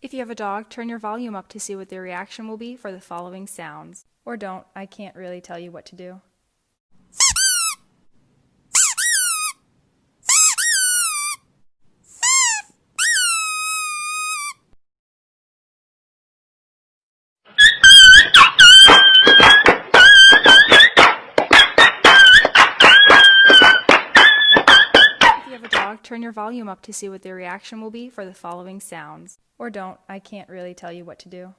If you have a dog, turn your volume up to see what their reaction will be for the following sounds. Or don't, I can't really tell you what to do. If you have a dog, turn your volume up to see what their reaction will be for the following sounds. Or don't, I can't really tell you what to do.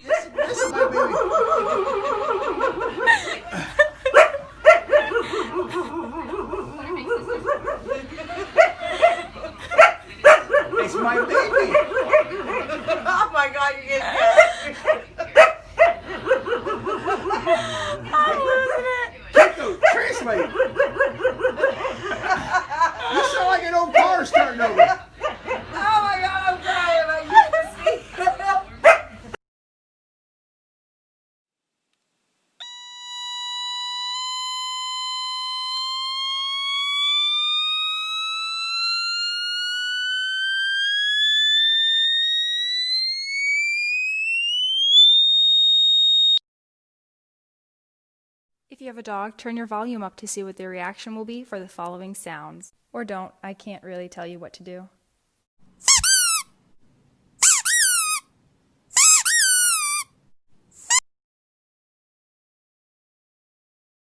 This is my baby. It's my baby. Oh my God, you're getting good. I'm losing it. Kiko, translate. You sound like an old car starting over. Oh my God, I'm crying. Like, you can see. If you have a dog, turn your volume up to see what their reaction will be for the following sounds. Or don't, I can't really tell you what to do.